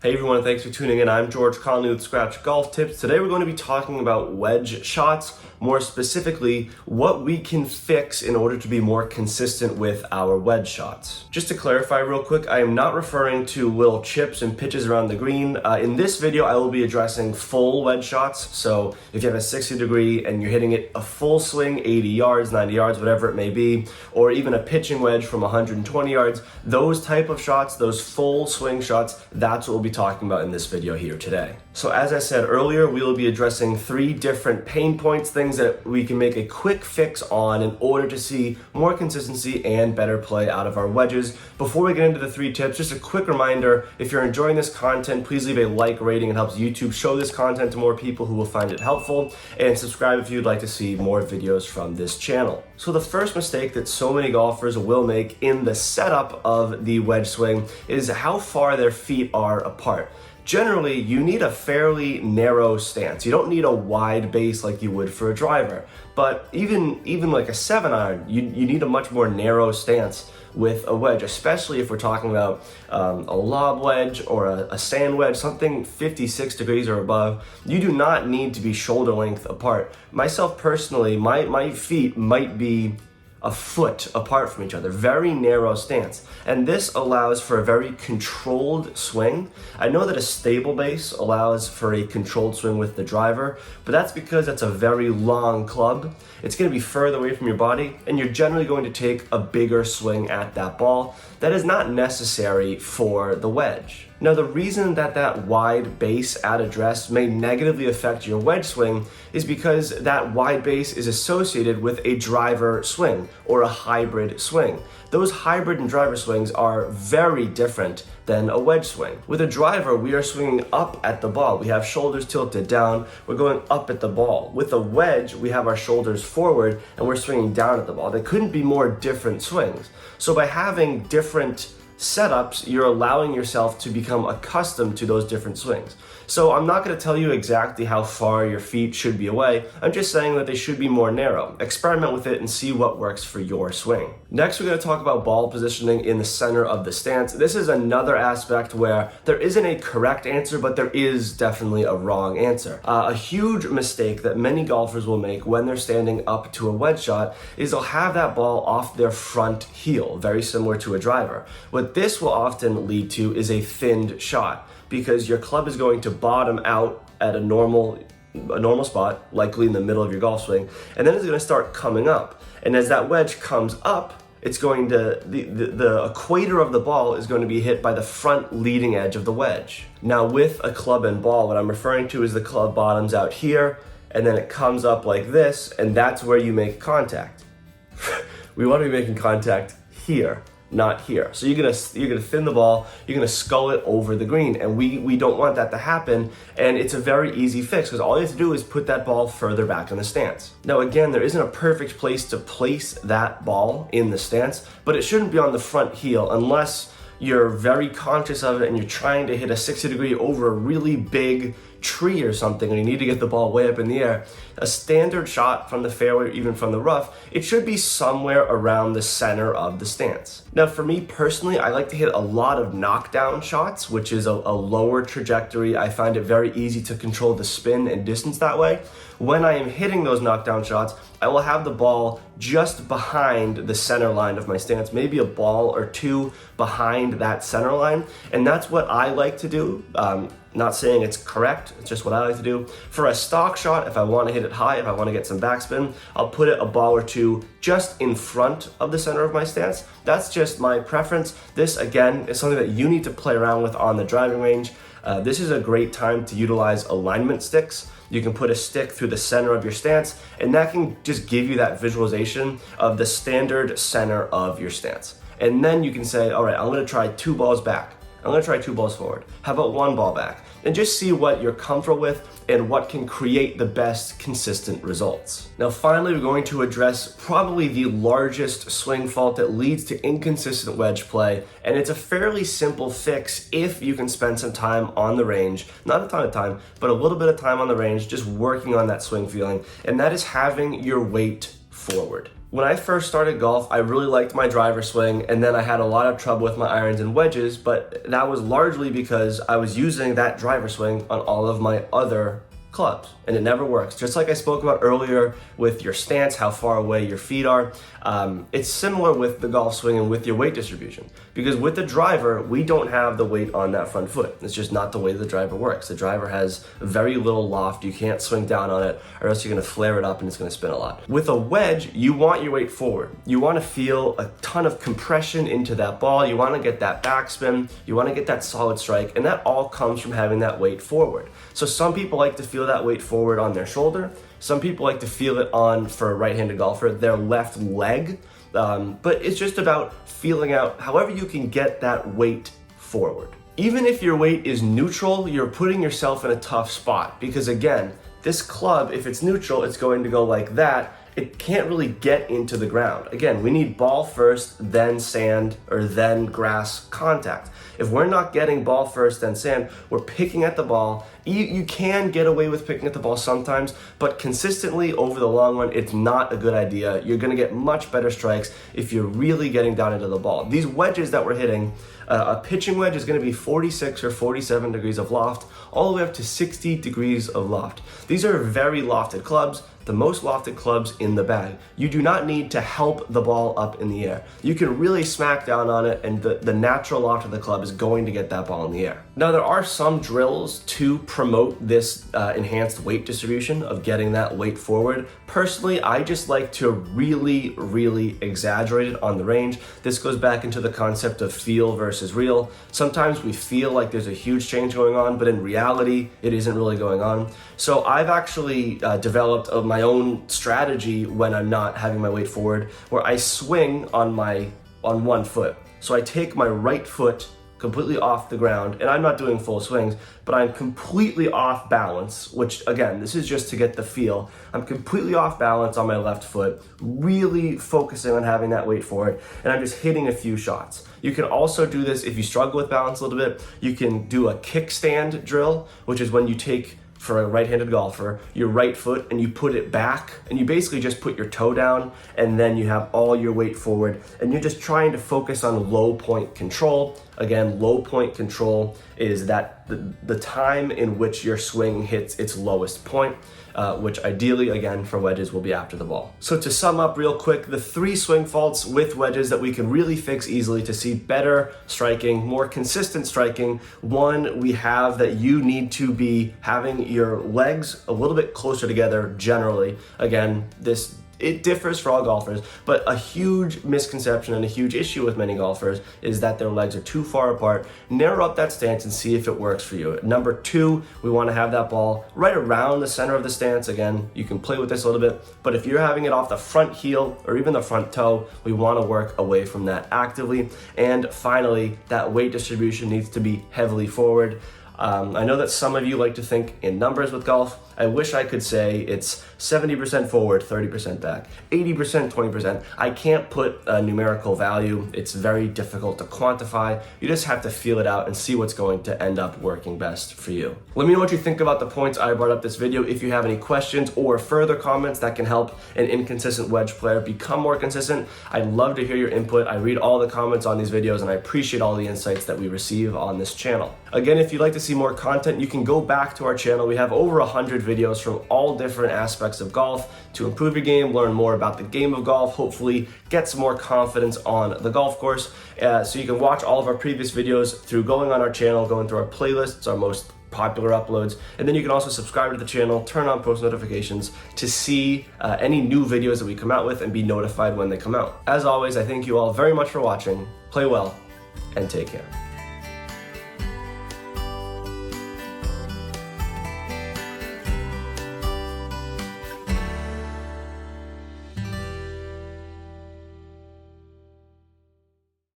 Hey everyone, thanks for tuning in. I'm George Conley with Scratch Golf Tips. Today we're going to be talking about wedge shots, more specifically, what we can fix in order to be more consistent with our wedge shots. Just to clarify real quick, I am not referring to little chips and pitches around the green. In this video, I will be addressing full wedge shots. So if you have a 60 degree and you're hitting it a full swing, 80 yards, 90 yards, whatever it may be, or even a pitching wedge from 120 yards, those type of shots, those full swing shots, that's what we'll be talking about in this video here today. So as I said earlier, we will be addressing 3 different pain points, things that we can make a quick fix on in order to see more consistency and better play out of our wedges. Before we get into the 3 tips, just a quick reminder, if you're enjoying this content, please leave a like rating. It helps YouTube show this content to more people who will find it helpful, and subscribe if you'd like to see more videos from this channel. So the first mistake that so many golfers will make in the setup of the wedge swing is how far their feet are apart. Generally, you need a fairly narrow stance. You don't need a wide base like you would for a driver. But even like a 7-iron, you need a much more narrow stance with a wedge, especially if we're talking about a lob wedge or a sand wedge, something 56 degrees or above. You do not need to be shoulder length apart. Myself personally, my feet might be a foot apart from each other, very narrow stance. And this allows for a very controlled swing. I know that a stable base allows for a controlled swing with the driver, but that's because that's a very long club. It's going to be further away from your body, and you're generally going to take a bigger swing at that ball. That is not necessary for the wedge. Now, the reason that wide base at address may negatively affect your wedge swing is because that wide base is associated with a driver swing or a hybrid swing. Those hybrid and driver swings are very different than a wedge swing. With a driver, we are swinging up at the ball. We have shoulders tilted down. We're going up at the ball. With a wedge, we have our shoulders forward and we're swinging down at the ball. They couldn't be more different swings. So by having different setups, you're allowing yourself to become accustomed to those different swings. So I'm not going to tell you exactly how far your feet should be away. I'm just saying that they should be more narrow. Experiment with it and see what works for your swing. Next, we're going to talk about ball positioning in the center of the stance. This is another aspect where there isn't a correct answer, but there is definitely a wrong answer. A huge mistake that many golfers will make when they're standing up to a wedge shot is they'll have that ball off their front heel, very similar to a driver. What this will often lead to is a thinned shot, because your club is going to bottom out at a normal spot, likely in the middle of your golf swing, and then it's going to start coming up. And as that wedge comes up, it's going to, the equator of the ball is going to be hit by the front leading edge of the wedge. Now with a club and ball, what I'm referring to is the club bottoms out here, and then it comes up like this, and that's where you make contact. We want to be making contact here, not here. So you're gonna thin the ball, you're gonna scull it over the green, and we don't want that to happen. And it's a very easy fix, because all you have to do is put that ball further back in the stance. Now again, there isn't a perfect place to place that ball in the stance, but it shouldn't be on the front heel unless you're very conscious of it and you're trying to hit a 60 degree over a really big tree or something, and you need to get the ball way up in the air. A standard shot from the fairway or even from the rough, it should be somewhere around the center of the stance. Now for me personally, I like to hit a lot of knockdown shots, which is a lower trajectory. I find it very easy to control the spin and distance that way. When I am hitting those knockdown shots, I will have the ball just behind the center line of my stance, maybe a ball or two behind that center line, and that's what I like to do. Not saying it's correct, it's just what I like to do. For a stock shot, if I want to hit it high, if I want to get some backspin, I'll put it a ball or two just in front of the center of my stance. That's just my preference. This, again, is something that you need to play around with on the driving range. This is a great time to utilize alignment sticks. You can put a stick through the center of your stance, and that can just give you that visualization of the standard center of your stance. And then you can say, all right, I'm going to try 2 balls back. I'm going to try 2 balls forward. How about 1 ball back? And just see what you're comfortable with and what can create the best consistent results. Now finally, we're going to address probably the largest swing fault that leads to inconsistent wedge play, and it's a fairly simple fix if you can spend some time on the range, not a ton of time, but a little bit of time on the range just working on that swing feeling, and that is having your weight forward. When I first started golf, I really liked my driver swing, and then I had a lot of trouble with my irons and wedges, but that was largely because I was using that driver swing on all of my other clubs, and it never works. Just like I spoke about earlier with your stance, how far away your feet are, it's similar with the golf swing and with your weight distribution. Because with the driver, we don't have the weight on that front foot. It's just not the way the driver works. The driver has very little loft. You can't swing down on it, or else you're gonna flare it up and it's gonna spin a lot. With a wedge, you want your weight forward. You wanna feel a ton of compression into that ball. You wanna get that backspin. You wanna get that solid strike, and that all comes from having that weight forward. So some people like to feel that weight forward on their shoulder. Some people like to feel it on, for a right-handed golfer, their left leg. But it's just about feeling out however you can get that weight forward. Even if your weight is neutral, you're putting yourself in a tough spot, because again, this club, if it's neutral, it's going to go like that. It can't really get into the ground. Again, we need ball first, then sand, or then grass contact. If we're not getting ball first, then sand, we're picking at the ball. You can get away with picking at the ball sometimes, but consistently over the long run, it's not a good idea. You're gonna get much better strikes if you're really getting down into the ball. These wedges that we're hitting, a pitching wedge is gonna be 46 or 47 degrees of loft, all the way up to 60 degrees of loft. These are very lofted clubs, the most lofted clubs in the bag. You do not need to help the ball up in the air. You can really smack down on it, and the natural loft of the club is going to get that ball in the air. Now, there are some drills to promote this enhanced weight distribution of getting that weight forward. Personally, I just like to really exaggerate it on the range. This goes back into the concept of feel versus real. Sometimes we feel like there's a huge change going on, but in reality, it isn't really going on. So I've actually developed my own strategy when I'm not having my weight forward, where I swing on one foot. So I take my right foot completely off the ground, and I'm not doing full swings, but I'm completely off balance, which again, this is just to get the feel. I'm completely off balance on my left foot, really focusing on having that weight forward, and I'm just hitting a few shots. You can also do this if you struggle with balance a little bit. You can do a kickstand drill, which is when you take, for a right-handed golfer, your right foot and you put it back, and you basically just put your toe down, and then you have all your weight forward, and you're just trying to focus on low point control. Again, low point control is that the time in which your swing hits its lowest point, which ideally, again, for wedges will be after the ball. So to sum up real quick, the 3 swing faults with wedges that we can really fix easily to see better striking, more consistent striking. One, we have that you need to be having your legs a little bit closer together generally. Again, it differs for all golfers, but a huge misconception and a huge issue with many golfers is that their legs are too far apart. Narrow up that stance and see if it works for you. Number 2, we want to have that ball right around the center of the stance. Again, you can play with this a little bit, but if you're having it off the front heel or even the front toe, we want to work away from that actively. And finally, that weight distribution needs to be heavily forward. I know that some of you like to think in numbers with golf. I wish I could say it's 70% forward, 30% back, 80%, 20%. I can't put a numerical value. It's very difficult to quantify. You just have to feel it out and see what's going to end up working best for you. Let me know what you think about the points I brought up this video. If you have any questions or further comments that can help an inconsistent wedge player become more consistent, I'd love to hear your input. I read all the comments on these videos, and I appreciate all the insights that we receive on this channel. Again, if you'd like to see more content, you can go back to our channel. We have over 100 videos from all different aspects of golf to improve your game, learn more about the game of golf, hopefully get some more confidence on the golf course. So you can watch all of our previous videos through going on our channel, going through our playlists, our most popular uploads, and then you can also subscribe to the channel, turn on post notifications to see any new videos that we come out with and be notified when they come out. As always, I thank you all very much for watching. Play well and take care.